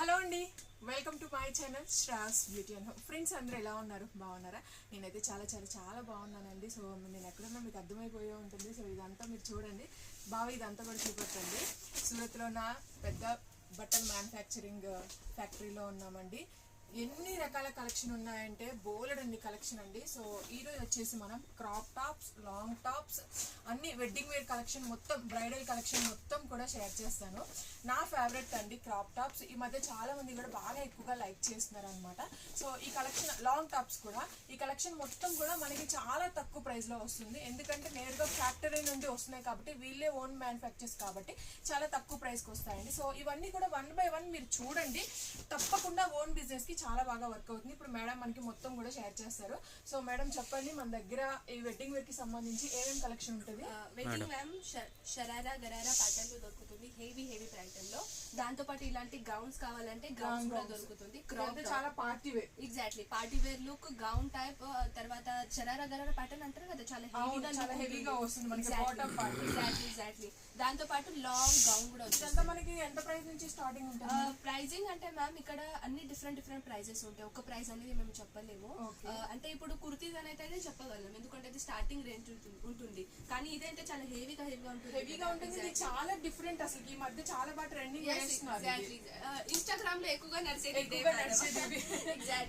Hello అండి, welcome to my channel Shraas beauty and home. Friends అందరూ ఎలా ఉన్నారు? బాగున్నారా? నేనైతే చాలా చాలా చాలా బాగున్నానండి. సో నేను ఎక్కడున్నా మీకు అర్థమైపోయే ఉంటుంది. సో ఇదంతా మీరు చూడండి, బాగా ఇదంతా కూడా చూపెట్టండి. సూరత్లో ఉన్న పెద్ద బట్టల మ్యానుఫ్యాక్చరింగ్ ఫ్యాక్టరీలో ఉన్నామండి. ఎన్ని రకాల కలెక్షన్ ఉన్నాయంటే బోలెడన్ని కలెక్షన్ అండి. సో ఈరోజు వచ్చేసి మనం క్రాప్ టాప్స్, లాంగ్ టాప్స్, అన్ని వెడ్డింగ్ వేర్ కలెక్షన్ మొత్తం, బ్రైడల్ కలెక్షన్ మొత్తం కూడా షేర్ చేస్తాను. నా ఫేవరెట్ అండి క్రాప్ టాప్స్. ఈ మధ్య చాలా మంది కూడా బాగా ఎక్కువగా లైక్ చేస్తున్నారు అనమాట. సో ఈ కలెక్షన్ లాంగ్ టాప్స్ కూడా, ఈ కలెక్షన్ మొత్తం కూడా మనకి చాలా తక్కువ ప్రైస్ లో వస్తుంది. ఎందుకంటే నేరుగా ఫ్యాక్టరీ నుండి వస్తున్నాయి కాబట్టి, వీళ్ళే ఓన్ మ్యానుఫ్యాక్చర్స్ కాబట్టి చాలా తక్కువ ప్రైస్కి వస్తాయండి. సో ఇవన్నీ కూడా 1 by 1 మీరు చూడండి, తప్పకుండా ఓన్ బిజినెస్ కి చాలా బాగా వర్క్ అవుతుంది. ఇప్పుడు మేడం మనకి మొత్తం కూడా షేర్ చేస్తారు. సో మేడం చెప్పండి, మన దగ్గర ఈ వెడ్డింగ్ వేర్ కి సంబంధించి ఏమేమి కలెక్షన్ ఉంటుంది? Wedding ma'am sharara gharara pattern లో దొరుకుతుంది, హెవీ ప్యాటర్న్ లో. దాంతో పాటు ఇలాంటి గౌన్స్ కావాలంటే గౌన్స్ కూడా దొరుకుతుంది. చాలా party wear, exactly party wear look, gown type. తర్వాత షరారా గరారా ప్యాటర్న్ అంటారు కదా, చాలా హెవీగా వస్తుంది మనకి. ఎగ్జాక్ట్లీ. దాంతో పాటు లాంగ్ గౌన్ కూడా వస్తుంది. మనకి ఎంత ప్రైస్ నుంచి స్టార్టింగ్ ఉంటుంది? ప్రైజింగ్ అంటే మ్యామ్ ఇక్కడ అన్ని డిఫరెంట్ ప్రైజెస్ ఉంటాయి. ఒక ప్రైస్ అనేది మేము చెప్పలేము. అంటే ఇప్పుడు కుర్తీస్ అనేది అయితే చెప్పగలం, ఎందుకంటే అది స్టార్టింగ్ రేంజ్ ఉంటుంది. కానీ ఇదైతే చాలా హెవీగా ఉంటుంది. చాలా డిఫరెంట్. అసలు ఈ మధ్య చాలా బాగా ట్రెండింగ్ ఇన్స్టాగ్రామ్ లో ఎక్కువగా నడిచేది,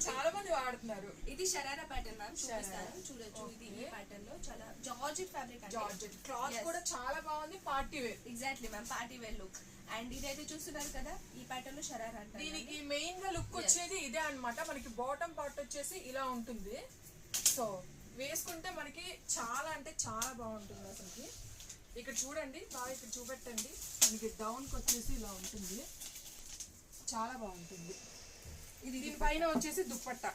చాలా మంది వాడుతున్నారు. ఇది షరారా ప్యాటర్న్ మ్యామ్, చూపిస్తాను చూడొచ్చు. ఇది ఈ ప్యాటర్న్ లో చాలా జార్జెట్ ఫ్యాబ్రిక్, జార్జెట్ క్లాత్ కూడా చాలా బాగుంది. Party wear, exactly ma'am, party wear look. And ఇదైతే చూస్తున్నారు కదా, ఈ ప్యాటర్న్ లో షరారా అంటారు. దీనికి మెయిన్ గా లుక్ వచ్చేది ఇదే అన్నమాట. మనకి బాటమ్ పార్ట్ వచ్చేసి ఇలా ఉంటుంది. సో వేసుకుంటే మనకి చాలా అంటే చాలా బాగుంటుంది అసలుకి. ఇక్కడ చూడండి, బాగా ఇక్కడ చూపెట్టండి. మనకి డౌన్కి వచ్చేసి ఇలా ఉంటుంది, చాలా బాగుంటుంది. దీనిపైన వచ్చేసి దుప్పట్టా.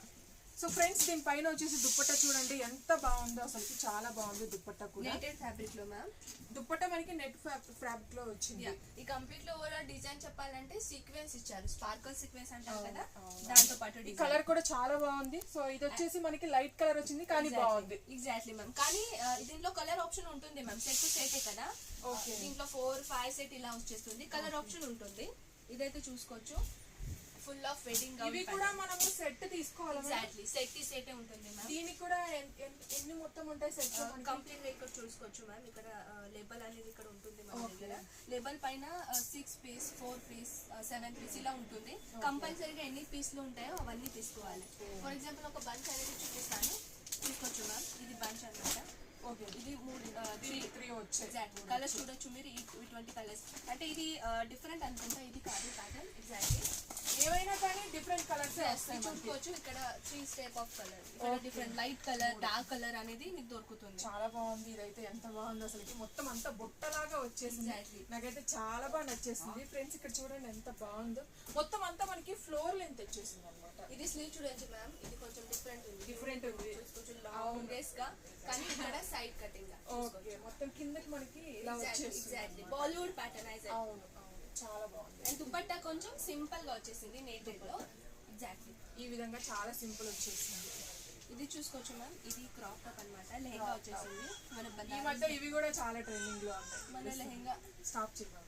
సో ఫ్రెండ్స్, దీనిపైన వచ్చేసి దుప్పట్టా చూడండి ఎంత బాగుందో అసలు, చాలా బాగుంది. దుప్పట్టా కూడా నెటెడ్ ఫ్యాబ్రిక్ లో మ్యామ్. దుప్పట్టా మనకి నెట్ ఫ్యాబ్రిక్ లో వచ్చింది. ఈ కంప్లీట్ లో ఓవరాల్ డిజైన్ చెప్పాలంటే సీక్వెన్స్ ఇచ్చారు, స్పార్కల్ సీక్వెన్స్ అంటారు కదా, దాంతో పాటు ఈ కలర్ కూడా చాలా బాగుంది. సో ఇది వచ్చేసి మనకి లైట్ కలర్ వచ్చింది, కానీ బాగుంది. Exactly ma'am. కానీ దీంట్లో కలర్ ఆప్షన్ ఉంటుంది మ్యామ్. సెట్ టు సెట్ కదా, దీంట్లో 4-5 సెట్ ఇలా వచ్చేస్తుంది. కలర్ ఆప్షన్ ఉంటుంది. ఇదైతే చూసుకోవచ్చు, ఫుల్ ఆఫ్ వెడ్డింగ్ గౌన్. ఇవి కూడా మనము సెట్ తీసుకోవాలి. ఎగ్జాక్ట్లీ సెట్ ఉంటుంది మ్యామ్. దీనికి కూడా ఎన్ని మొత్తం ఉంటాయి సెట్? కంప్లీట్ గా ఇక్కడ చూసుకోవచ్చు మ్యామ్. ఇక్కడ లేబుల్ అనేది ఇక్కడ ఉంటుంది మన దగ్గర. లేబుల్ పైన 6 పీస్, 4 పీస్, 7 పీస్ ఇలా ఉంటుంది. కంపల్సరీగా ఎన్ని పీస్లు ఉంటాయో అవన్నీ తీసుకోవాలి. ఫర్ ఎగ్జాంపుల్ ఒక బంచ్ అనేది చూపిస్తాను, తీసుకోవచ్చు మ్యామ్. ఇది బంచ్ అన్నమాట. ఓకే, ఇది 3 వచ్చాయి. కలర్స్ చూడొచ్చు మీరు, ఇటువంటి కలర్స్. అంటే ఇది డిఫరెంట్ అనుకుంటా, ఇది కాదు ప్యాటర్న్. ఎగ్జాక్ట్లీ ఏమైనా కానీ డిఫరెంట్ కలర్స్ చూసుకోవచ్చు. ఇక్కడ 3 టైప్ ఆఫ్ కలర్, ఇక్కడ different light colour, dark colour అనేది మీకు దొరుకుతుంది. చాలా బాగుంది. ఇదైతే ఎంత బాగుంది అసలు, మొత్తం అంతా బుట్టలాగా వచ్చేసింది. నాకైతే చాలా బాగా నచ్చేసింది. ఫ్రెండ్స్ ఇక్కడ చూడండి ఎంత బాగుందో. మొత్తం అంతా మనకి ఫ్లోర్ లెంత్ వచ్చేసింది అనమాట. ఇది స్లీవ్ చూడొచ్చు మ్యామ్. ఇది కొంచెం డిఫరెంట్ ఉంది, చూసుకోవచ్చు. లాంగ్ గా, కానీ ఇక్కడ సైడ్ కటింగ్ గా. ఓకే, మొత్తం కిందకి మనకి ఇలా వచ్చేసింది. బాలీవుడ్ ప్యాటర్న్. అవును, చాలా బాగుంది. అండ్ దుపట్టా కొంచెం సింపుల్ గా వచ్చేసింది నేటెడ్ లో. ఎగ్జాక్ట్లీ ఈ విధంగా చాలా సింపుల్ వచ్చేసింది. ఇది చూసుకోవచ్చు మ్యామ్. ఇది క్రాప్ టాప్ అన్నమాట, లెహంగా వచ్చేసింది. మన ఈ మధ్య ఇవి కూడా చాలా ట్రెండింగ్ లో ఉన్నాయి. మన లెహంగా స్టాప్ చేద్దాం.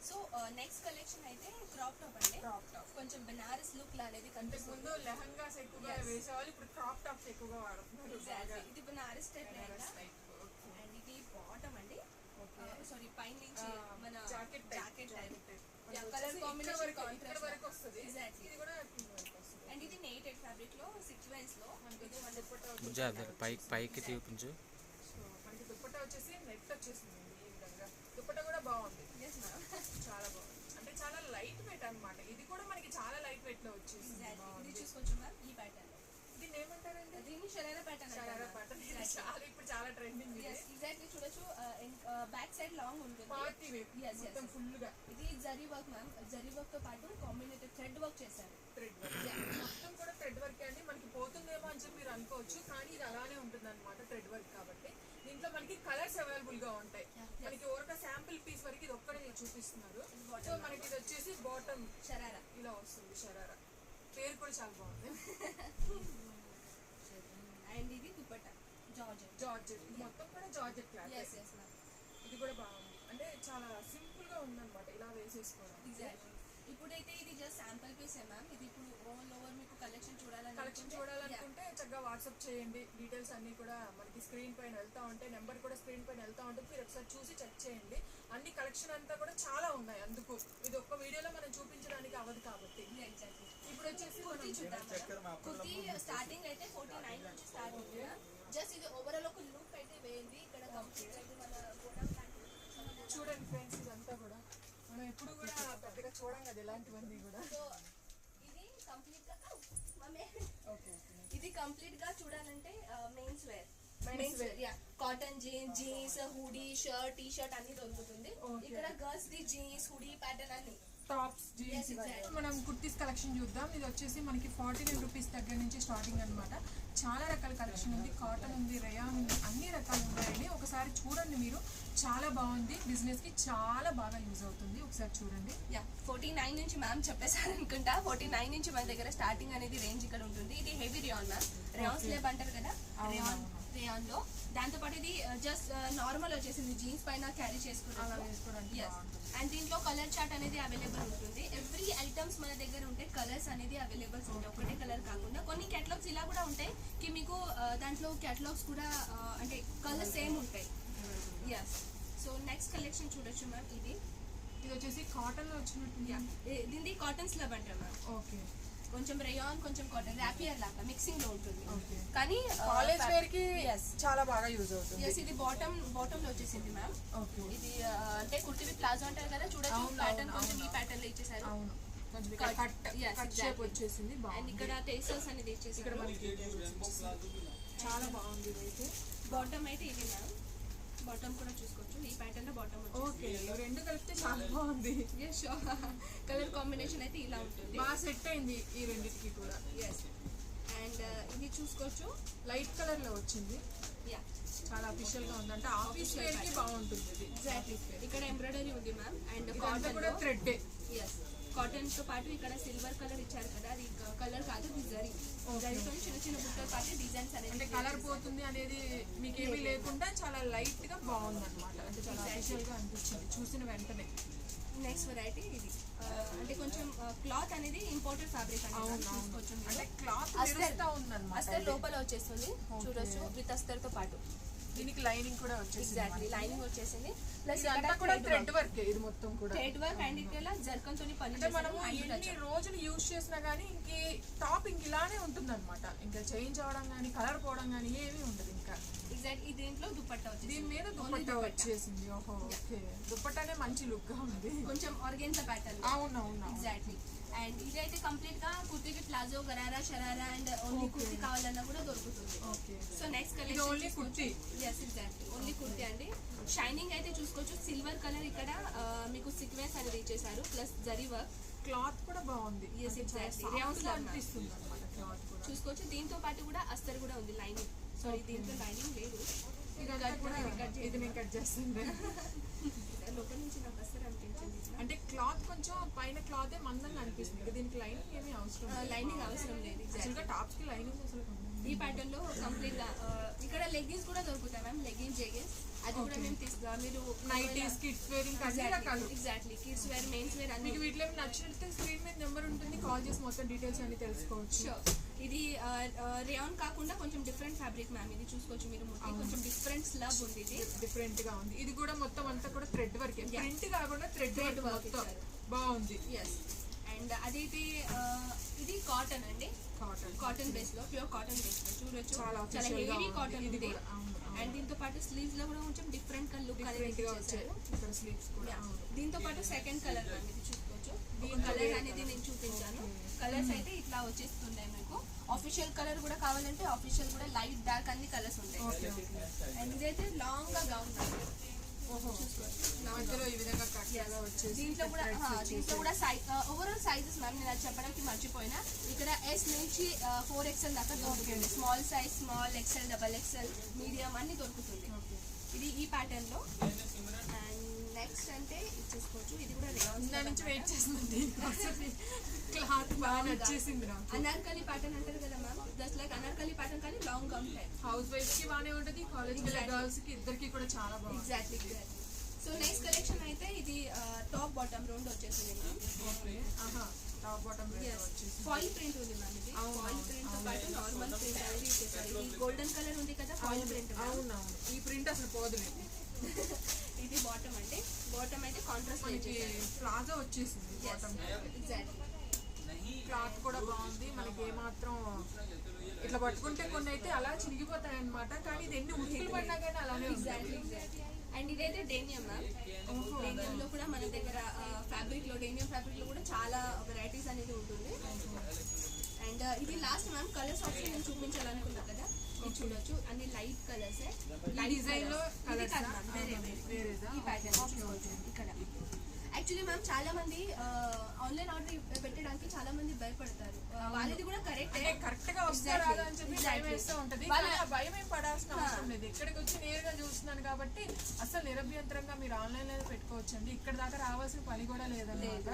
సో నెక్స్ట్ కలెక్షన్ అయితే క్రాప్ టాప్ అండి. కొంచెం బనారస్ లుక్ అనేది ముందు లెహంగాస్ ఎక్కువగా వేసేవాళ్ళు, ఇప్పుడు క్రాప్ టాప్స్ ఎక్కువగా వాడుతున్నారు. ఇది బనారస్ టైప్ లెహంగా. అండ్ ఇది బాటమ్ అండి, సారీ పైన నుంచి మన jacket type. Colour combination contrast వరకు వస్తుంది. ఇది కూడా అండ్ ఇది నెటెడ్ ఫ్యాబ్రిక్ లో సీక్వెన్స్ లో. ఇది మన దుపట్టా పైకి చూపించు. మనకి దుపట్టా వచ్చేసి నెట్ వచ్చేసింది. ఈ విధంగా దుపట్టా కూడా బాగుంది. చాలా బాగుంది, అంటే చాలా లైట్ వెయిట్ అన్నమాట. ఇది కూడా మనకి చాలా లైట్ వెయిట్ లో వచ్చేసింది. ఇది చూసుకోవచ్చు మ్యామ్. ఈ ప్యాటర్న్ దీన్ని ఏమంటారండి? దీన్ని షరారా ప్యాటర్న్. చాలా ఇప్పుడు చాలా ట్రెండింగ్. ఎగ్జాక్ట్లీ చూడొచ్చు. బ్యాక్ సైడ్ లాంగ్ ఉంటుంది, పార్టీ వేర్ మొత్తం ఫుల్ గా. ఇది zari work ma'am. Zari work తో పాటు కాంబినేటెడ్ థ్రెడ్ వర్క్ చేశారు. థ్రెడ్ వర్క్ మొత్తం కూడా థ్రెడ్ వర్క్ అండి. మనకి పోతుందేమో అని చెప్పి మీరు అనుకోవచ్చు, కానీ ఇది అలానే ఉంటుంది అనమాట. థ్రెడ్ వర్క్ కాబట్టి దీంట్లో మనకి కలర్స్ అవైలబుల్ గా ఉంటాయి. మనకి ఒక శాంపిల్ పీస్ వరకు ఇది ఒక్కడే చూపిస్తున్నారు. సో మనకి ఇది వచ్చేసి బాటమ్ షరారా ఇలా వస్తుంది. షరారా పేరు కూడా చాలా బాగుంది. అండ్ ఇది దుపట్టా జార్జెట్ మొత్తం కూడా జార్జెట్ క్లాత్. yes ma'am. ఇది కూడా బాగుంది, అంటే చాలా సింపుల్ గా ఉందన్నమాట. ఇలా వేసేసి చేసుకోవడం. ఎగ్జాక్ట్లీ. ఇప్పుడైతే ఇది జస్ట్ శాంపుల్ పీసే మ్యామ్. ఇది ఇప్పుడు ఆల్ ఓవర్ మీకు కలెక్షన్ చూడాలనుకుంటే చక్కగా వాట్సాప్ చేయండి. డీటెయిల్స్ అన్ని కూడా మనకి స్క్రీన్ పైన వెళ్తా ఉంటాయి, నెంబర్ కూడా స్క్రీన్ పైన వెళ్తా ఉంటుంది. మీరు ఒకసారి చూసి చెక్ చేయండి. అన్ని కలెక్షన్ అంతా కూడా చాలా ఉన్నాయి, అందుకు ఇది ఒక్క వీడియోలో మనం చూపించడానికి అవ్వదు కాబట్టి. ఎగ్జాక్ట్లీ. ఇప్పుడు వచ్చేసి కుర్తీ చూద్దాం. కుర్తీ స్టార్టింగ్ అయితే 49 నుంచి స్టార్ట్ అవుతుంది. జస్ట్ ఇది ఓవరాల్ ఒక లుక్ అయితే వేయండి. ఇక్కడ కంప్లీట్ అయితే మన గోడౌన్ చూడండి ఫ్రెండ్స్, ఇదంతా కూడా మనం ఎప్పుడు కూడా పెద్దగా చూడం కదా ఇలాంటివన్నీ కూడా. సో ఇది కంప్లీట్ గా ఇది కంప్లీట్ గా చూడాలంటే mens wear cotton jeans hoodie shirt T shirt అన్ని దొరుకుతుంది. ఇక్కడ girls the jeans hoodie pattern అన్ని టాప్స్ జీన్స్. మనం కుర్తీస్ కలెక్షన్ చూద్దాం. ఇది వచ్చేసి మనకి 49 రూపీస్ దగ్గర నుంచి స్టార్టింగ్ అనమాట. చాలా రకాల కలెక్షన్ ఉంది, కాటన్ ఉంది, రేయాన్ ఉంది, అన్ని రకాలు ఉన్నాయండి. ఒకసారి చూడండి మీరు, చాలా బాగుంది, బిజినెస్ కి చాలా బాగా యూజ్ అవుతుంది. ఒకసారి చూడండి. 49 నుంచి మ్యామ్ చెప్పేసారు అనుకుంటా. 49 నుంచి మన దగ్గర స్టార్టింగ్ అనేది రేంజ్ ఇక్కడ ఉంటుంది. ఇది heavy rayon ma'am, rayon slub అంటారు కదా, రియాన్ లో. దాంతో పాటు ఇది జస్ట్ నార్మల్ వచ్చేసింది, జీన్స్ పైన క్యారీ చేసుకోవడానికి. అండ్ దీంట్లో కలర్ చార్ట్ అనేది అవైలబుల్ ఉంటుంది. ఎవ్రీ ఐటమ్స్ మన దగ్గర ఉంటే కలర్స్ అనేది అవైలబుల్స్ ఉంటాయి, ఒకటే కలర్ కాకుండా. కొన్ని కేటలాగ్స్ ఇలా కూడా ఉంటాయి కి మీకు దాంట్లో కేటలాగ్స్ కూడా అంటే కలర్స్ సేమ్ ఉంటాయి. ఎస్. సో నెక్స్ట్ కలెక్షన్ చూడొచ్చు మ్యామ్. ఇది వచ్చేసి కాటన్ లో వచ్చినట్టు, దీన్ని కాటన్ స్లబ్ అంటారు మ్యామ్. ఓకే. కొంచెం రేయాన్ కొంచెం కాటన్ ర్యాపియర్ లాగా మిక్సింగ్ లో ఉంటుంది. కానీ కాలేజ్ వేర్ కి చాలా బాగా యూజ్ అవుతుంది. ఇది బాటమ్ లో వచ్చేసింది మ్యామ్. ఇది అంటే కుర్తి విత్ ప్లాజో అంటారు కదా, చూడొచ్చు ప్యాటర్న్ కొంచెం ఈ ప్యాటర్న్ లో ఇచ్చేసారు. కట్ షేప్ వచ్చేసింది. అండ్ ఇక్కడ టేసర్స్ అనేది ఇచ్చేసారు. చాలా బాగుంది. అయితే బాటమ్ అయితే ఇది మ్యామ్, బాటమ్ కూడా చూసుకోవచ్చు. ఈ ప్యాటర్న్ లో బాటమ్. ఓకే, రెండు కలిపితే చాలా బాగుంది. కలర్ కాంబినేషన్ అయితే ఇలా ఉంటుంది, బాగా సెట్ అయింది ఈ రెండింటికి కూడా. ఎస్. అండ్ ఇది చూసుకోవచ్చు, లైట్ కలర్ లో వచ్చింది. చాలా అఫీషియల్ గా ఉంది, అంటే ఆఫీస్ వేర్ కి బాగుంటుంది ఇది. ఎగ్జాక్ట్లీ. ఇక్కడ ఎంబ్రాయిడరీ ఉంది మ్యామ్. అండ్ కాటన్ కూడా థ్రెడ్. ఎస్. కాటన్ తో పాటు ఇక్కడ సిల్వర్ కలర్ ఇచ్చారు కదా, అది కలర్ కాదు, ఇది జరీ. జరీతో చిన్న చిన్న బుట్టతో పాటు డిజైన్స్ అనేది, అంటే కలర్ పోతుంది అనేది మీకేమీ లేకుండా చాలా లైట్ గా బాగుంది అనమాట. అంటే చాలా అఫీషియల్ గా అనిపించింది చూసిన వెంటనే. నెక్స్ట్ వెరైటీ ఇది అంటే కొంచెం క్లాత్ అనేది ఇంపోర్టెడ్ ఫ్యాబ్రిక్ అనేది చూసుకోవచ్చు. అంటే క్లాత్ అస్తర్ లోపల వచ్చేస్తుంది, చూడొచ్చు, విత్ అస్తర్ తో పాటు. దీనికి లైనింగ్ కూడా వచ్చేసింది. ఎగ్జాక్ట్లీ, లైనింగ్ వచ్చేసింది. ప్లస్ కూడా థ్రెడ్ వర్క్, ఇది మొత్తం కూడా థ్రెడ్ వర్క్. అండ్ ఇక్కడ జర్కన్ తోని పని అంటే మనం ఎన్ని రోజులు యూజ్ చేసినా గానీ టాప్ ఇంక ఇలానే ఉంటుంది అనమాట. ఇంకా చేంజ్ అవడం కానీ కలర్ పోవడం కానీ ఏమీ ఉండదు ఇంకా. ఎగ్జాక్ట్. దీంట్లో దుపట్టా వచ్చింది, దీని మీద దుపట్టా వచ్చేసింది. ఓహో, ఓకే. దుపట్టానే మంచి లుక్ గా ఉంది, కొంచెం ఆర్గెన్జా ప్యాటర్న్. అవునవును, ఎగ్జాక్ట్లీ. అండ్ ఇదైతే కంప్లీట్ గా కుర్తీకి palazzo gharara sharara and only kurti కావాలన్నా కూడా దొరుకుతుంది. So next collection only kurti. Yes, exactly, only kurti అండి. షైనింగ్ అయితే చూసుకోవచ్చు, సిల్వర్ కలర్ ఇక్కడ మీకు సీక్వెన్స్ అనేది ఇచ్చేసారు, ప్లస్ జరీ వర్క్. క్లాత్ కూడా బాగుంది. ఎస్, ఎగ్జాక్ట్లీ, అనిపిస్తుంది అన్నమాట క్లాత్ కూడా. చూసుకోవచ్చు. దీంతో పాటు కూడా అస్తర్ కూడా ఉంది, లైనింగ్. సారీ, దీంట్లో లైనింగ్ లేదు. ఇది నేను కట్ చేస్తుంది. లోపల నుంచి నాకు అస్తర్ అనిపించింది. అంటే క్లాత్ కొంచెం పైన క్లాత్ మందంగా అనిపిస్తుంది, దీనికి లైనింగ్ ఏమీ అవసరం, లైనింగ్ అవసరం లేదు. యాక్చువల్గా టాప్స్ కి లైనింగ్ అసలు ఈ ప్యాటర్న్ లో కంప్లీట్ గా ఇక్కడ లెగ్గిన్స్ కూడా దొరుకుతాయి మ్యామ్, లెగ్గిన్స్ జెగిన్స్. అది కూడా మేము తీసుకురా, మీరు నైటీస్ కిడ్స్ వేర్ ఇంకా అన్ని రకాలు. Exactly, kids wear mens wear అన్ని. మీకు వీటిలో నచ్చితే స్క్రీన్ మీద నెంబర్ ఉంటుంది, కాల్ చేసి మొత్తం డీటెయిల్స్ అన్ని తెలుసుకోవచ్చు. ఇది రేయాన్ కాకుండా కొంచెం డిఫరెంట్ ఫ్యాబ్రిక్ మ్యామ్. ఇది చూసుకోవచ్చు మీరు, కొంచెం డిఫరెంట్ స్లబ్ ఉంది, ఇది డిఫరెంట్ గా ఉంది. ఇది కూడా మొత్తం అంతా కూడా థ్రెడ్ వర్క్, ప్రింట్ కాకుండా థ్రెడ్ వర్క్ బాగుంది. ఎస్. అండ్ అదైతే ఇది కాటన్ అండి, కాటన్ బేస్ లో, ప్యూర్ కాటన్ బేస్ లో చూడొచ్చు, చాలా హెవీ కాటన్ ఉంది. అండ్ దీంతో పాటు స్లీవ్స్ లో కూడా కొంచెం డిఫరెంట్ కలర్ లుక్ అనేది దీంతో పాటు సెకండ్ కలర్ అనేది చూసుకోవచ్చు. దీని కలర్ అనేది నేను చూపించాను. కలర్స్ అయితే ఇట్లా వచ్చేస్తున్నాయి మీకు. ఆఫీషియల్ కలర్ కూడా కావాలంటే ఆఫీషియల్ కూడా లైట్ డార్క్ అన్ని కలర్స్ ఉంటాయి. అండ్ ఇదైతే లాంగ్ గా గౌన్ మధ్యలో ఈ విధంగా కట్ లాగా వచ్చేసి దీంట్లో కూడా ఓవరాల్ సైజెస్ మ్యామ్ నేను అది చెప్పడానికి మర్చిపోయినా. ఇక్కడ ఎస్ నుంచి 4XL దాకా దొరుకుతుంది. Small size, small XL, double XL, medium అన్ని దొరుకుతుంది. ఇది ఈ ప్యాటర్న్ లో. అండ్ నెక్స్ట్ అంటే చూసుకోవచ్చు, ఇది కూడా నుంచి వెయిట్ చేస్తుంది, క్లాత్ బాగా నచ్చేసింది. అనార్కలి ప్యాటర్న్ అంటారు కదా ma'am, just like Anarkali pattern కానీ లాంగ్ గా ఉంటాయి. హౌస్ వైఫ్ కి బాగానే ఉంటుంది, కాలేజ్ గర్ల్స్ కి ఇద్దరికి కూడా చాలా బాగుంది. ఎగ్జాక్ట్లీ. సో నెక్స్ట్ కలెక్షన్ అయితే ఇది టాప్ బాటమ్ రెండు వచ్చేసింది మ్యామ్. టాప్ బాటమ్ వచ్చేసి ఫాయిల్ ప్రింట్ ఉంది మ్యామ్. ఇది ఫాయిల్ ప్రింట్ తో పాటు నార్మల్ ప్రింట్ అనేది ఇచ్చేసారు. ఇది గోల్డెన్ కలర్ ఉంది కదా ఫాయిల్ ప్రింట్. అవునవును, ఈ ప్రింట్ అసలు పోదులేదు. ఇది బాటమ్ అంటే బాటమ్ అయితే కాంట్రాస్ట్ మనకి ప్లాజో వచ్చేసింది బాటమ్. ఎగ్జాక్ట్లీ. క్లాత్ కూడా బాగుంది. మనకి ఏమాత్రం ఇట్లా పట్టుకుంటే కొన్ని అయితే అలా చిరిగిపోతాయి అనమాట, కానీ ఇది ఎన్ని ఉతుకులు పడినా కానీ అలానే ఎగ్జాక్ట్లీ. అండ్ ఇదైతే డేనియం మ్యామ్. డేనియం లో కూడా మన దగ్గర ఫ్యాబ్రిక్ లో డేనియం ఫ్యాబ్రిక్ లో కూడా చాలా వెరైటీస్ అనేది ఉంటుంది. అండ్ ఇది లాస్ట్ మ్యామ్ కలర్స్ ఆప్షన్ నేను చూపించాలనుకున్నా కదా, ఇది చూడొచ్చు అన్ని లైట్ కలర్స్. డిజైన్ లో కలర్స్ ఈ ప్యాటర్న్ ఇక్కడ యాక్చువల్లీ మ్యామ్ చాలా మంది ఆన్లైన్ ఆర్డర్ పెట్టడానికి చాలా మంది భయపడతారు. వాళ్ళది కూడా కరెక్ట్ గా వస్తారా అని చెప్పి భయం వేస్తూ ఉంటది. భయం ఏం పడాల్సిన అవసరం లేదు. ఇక్కడికి వచ్చి నేరుగా చూస్తున్నాను కాబట్టి అసలు నిరభ్యంతరంగా మీరు ఆన్లైన్ లో పెట్టుకోవచ్చండి. ఇక్కడ దాకా రావాల్సిన పని కూడా లేదన్నమాట.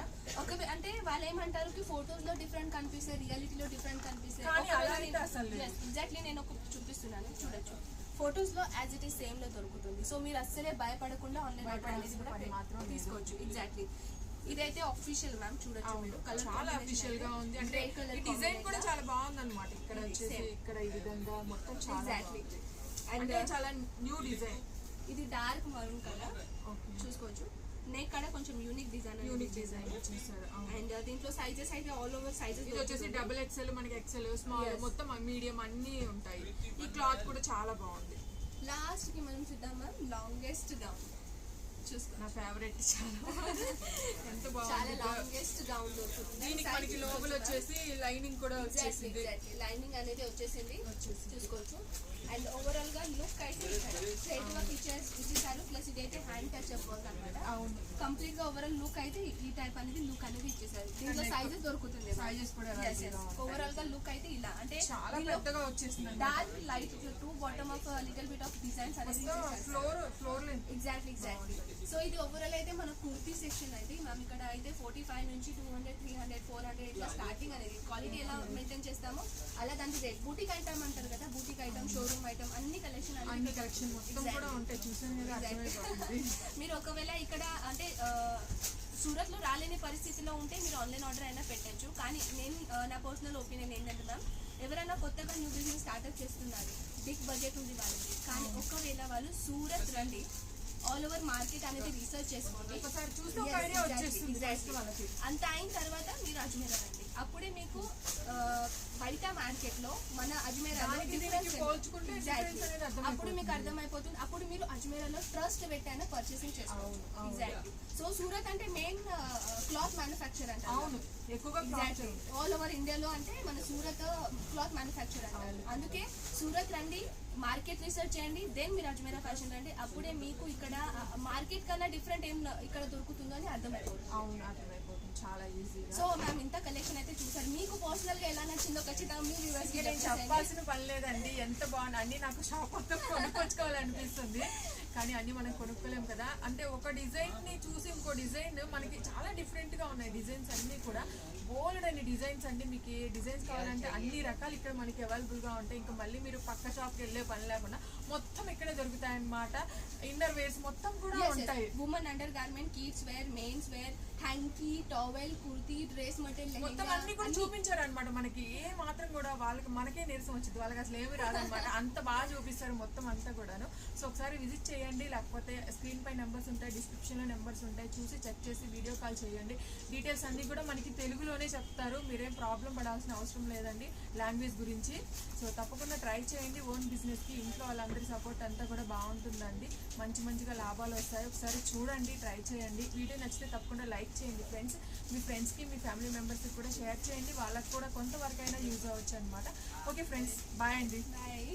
అంటే వాళ్ళు ఏమంటారు ఫోటోస్ లో డిఫరెంట్ కనిపిస్తాయి, రియాలిటీలో డిఫరెంట్ కనిపిస్తాయి. ఎగ్జాక్ట్లీ నేను ఒక చూపిస్తున్నాను చూడొచ్చు. ఫొటోస్ లో యాజ్ ఇట్ ఈస్ సేమ్ లో దొరుకుతుంది. సో మీరు అస్సలే భయపడకుండా ఆన్లైన్ ఆర్డర్ అనేది కూడా మాత్రం తీసుకోవచ్చు. ఎగ్జాక్ట్లీ. ఇదైతే ఆఫీషియల్ మ్యామ్ చూడొచ్చు మీరు. కలర్ చాలా అఫీషియల్ గా ఉంది. అంటే ఈ డిజైన్ కూడా చాలా బాగుంది అనమాట. ఇక్కడ వచ్చేసి ఇక్కడ ఈ విధంగా మొత్తం చాలా అండ్ చాలా న్యూ డిజైన్. ఇది డార్క్ మరూన్ కలర్ చూసుకోవచ్చు. నెక్ కూడా కొంచెం యూనిక్ డిజైన్ వచ్చేసారు. అండ్ దీంట్లో సైజెస్ అయితే ఆల్ ఓవర్ సైజెస్. ఇది వచ్చేసి డబుల్ ఎక్స్ఎల్, మనకి ఎక్స్ఎల్, స్మాల్, మొత్తం మీడియం అన్ని ఉంటాయి. ఈ క్లాత్ కూడా చాలా బాగుంది. లాస్ట్ కి మనం చూద్దాం మ్యామ్ లాంగెస్ట్ గౌన్. చూసుకో, నా ఫేవరెట్. ఎంత బాగుంది. చాలా లాంగెస్ట్ గౌన్ దొరుకుతుంది. దీనికి మనకి లోపల వచ్చేసి లైనింగ్ కూడా వచ్చేసింది. లైనింగ్ అనేది వచ్చేసింది చూసుకోవచ్చు. అండ్ ఓవరాల్ గా లుక్ అయితే స్ట్రైట్ గా ఇచ్చేసారు. ప్లస్ ఇదైతే హ్యాండ్ టచ్ అప్ వర్క్ అనమాట. అవును, కంప్లీట్ గా ఓవరాల్ లుక్ అయితే ఈ టైప్ అనేది లుక్ అనేది ఇచ్చేసారు. దీంట్లో సైజెస్ దొరుకుతుంది. సైజెస్ కూడా ఓవరాల్ గా లుక్ అయితే ఇలా అంటే చాలా పెద్దగా వచ్చేసింది. Dark light to bottom of little bit of designs అనేది ఫ్లోర్ ఎగ్జాక్ట్లీ. సో ఇది ఓవరాల్ అయితే మన కుర్తీ సెక్షన్ అయితే మ్యామ్. ఇక్కడ అయితే 45 నుంచి 200, 300, 400 ఇట్లా స్టార్టింగ్ అనేది. క్వాలిటీ ఎలా మెయింటైన్ చేస్తామో అలా దానికి రేట్. బూటిక్ ఐటమ్ అంటారు కదా, బూటిక్ ఐటమ్, షోరూమ్ ఐటమ్ అన్ని కలెక్షన్ మొత్తం కూడా ఉంటాయి. చూసాను. మీరు ఒకవేళ ఇక్కడ అంటే సూరత్ లో రాలేని పరిస్థితిలో ఉంటే మీరు ఆన్లైన్ ఆర్డర్ అయినా పెట్టచ్చు. కానీ నేను నా పర్సనల్ ఒపీనియన్ ఏంటంటే మ్యామ్, ఎవరైనా కొత్తగా న్యూ బిజినెస్ స్టార్ట్అప్ చేస్తున్నారు, బిగ్ బడ్జెట్ ఉంది వాళ్ళకి, కానీ ఒకవేళ వాళ్ళు సూరత్ రండి, ఆల్ ఓవర్ మార్కెట్ అనేది రీసెర్చ్ చేసుకోండి. అంత అయిన తర్వాత మీరు అజ్మీరా రండి. అప్పుడే మీకు బయట మార్కెట్ లో మన అజ్మీరాలో అప్పుడు మీకు అర్థమైపోతుంది. అప్పుడు మీరు అజ్మీరాలో ట్రస్ట్ పెట్టైనా పర్చేసింగ్ చేసుకోవచ్చు. ఎగ్జాక్ట్లీ. సో సూరత్ అంటే మెయిన్ క్లాత్ మ్యానుఫ్యాక్చర్ అంటే ఆల్ ఓవర్ ఇండియాలో అంటే మన సూరత్ క్లాత్ మ్యానుఫ్యాక్చర్ అంటారు. అందుకే సూరత్ రండి, మార్కెట్ రీసెర్చ్ చేయండి, దెన్ మీరు అజ్మీరా ఫ్యాషన్ రండి. అప్పుడే మీకు ఇక్కడ మార్కెట్ కన్నా డిఫరెంట్ ఏం ఇక్కడ దొరుకుతుందో అని అర్థమైపోతుంది. చాలా ఈజీ. సో మ్యామ్ ఇంత కలెక్షన్ అయితే చూసారు. మీకు పర్సనల్ గా ఎలా నచ్చిందో ఖచ్చితంగా మీ వ్యూవర్స్ కి చెప్పాల్సిన పని లేదండి. ఎంత బాగుంది. అన్ని నాకు షాప్ మొత్తం కొనుక్కొచ్చుకోవాలనిపిస్తుంది, కానీ అన్ని మనం కొనుక్కోలేం కదా. అంటే ఒక డిజైన్ ని చూసి ఇంకో డిజైన్ మనకి చాలా డిఫరెంట్ గా ఉన్నాయి. డిజైన్స్ అన్ని కూడా బోల్డ్ అని డిజైన్స్ అండి. మీకు ఏ డిజైన్స్ కావాలంటే అన్ని రకాలు ఇక్కడ మనకి అవైలబుల్ గా ఉంటాయి. ఇంకా మళ్ళీ మీరు పక్క షాప్కి వెళ్ళే పని లేకుండా మొత్తం ఇక్కడే దొరుకుతాయి అన్నమాట. ఇన్నర్ వేర్స్ మొత్తం కూడా ఉంటాయి. Women under garment, kids wear, mens wear, hanky, towel, kurti, dress material మొత్తం అన్ని కూడా చూపించారు అనమాట. మనకి ఏ మాత్రం కూడా వాళ్ళకి మనకే నీరసం వచ్చింది. వాళ్ళకి అసలు ఏమి రాదనమాట. అంత బాగా చూపిస్తారు మొత్తం అంతా కూడాను. సో ఒకసారి విజిట్ చేయండి, లేకపోతే స్క్రీన్ పై నెంబర్స్ ఉంటాయి, డిస్క్రిప్షన్ లో నెంబర్స్ ఉంటాయి, చూసి చెక్ చేసి వీడియో కాల్ చేయండి. డీటెయిల్స్ అన్ని కూడా మనకి తెలుగులోనే చెప్తారు. మీరేం ప్రాబ్లం పడాల్సిన అవసరం లేదండి లాంగ్వేజ్ గురించి. సో తప్పకుండా ట్రై చేయండి. ఓన్ బిజినెస్ కి ఇంట్లో వాళ్ళందరి సపోర్ట్ అంతా కూడా బాగుంటుందండి. మంచిగా లాభాలు వస్తాయి. ఒకసారి చూడండి, ట్రై చేయండి. వీడియో నచ్చితే తప్పకుండా లైక్ చేయండి ఫ్రెండ్స్. మీ ఫ్రెండ్స్కి, మీ ఫ్యామిలీ మెంబర్స్కి కూడా షేర్ చేయండి. వాళ్ళకి కూడా కొంతవరకైనా యూజ్ అవ్వచ్చు అనమాట. ఓకే ఫ్రెండ్స్, బాయ్ అండి. బాయ్.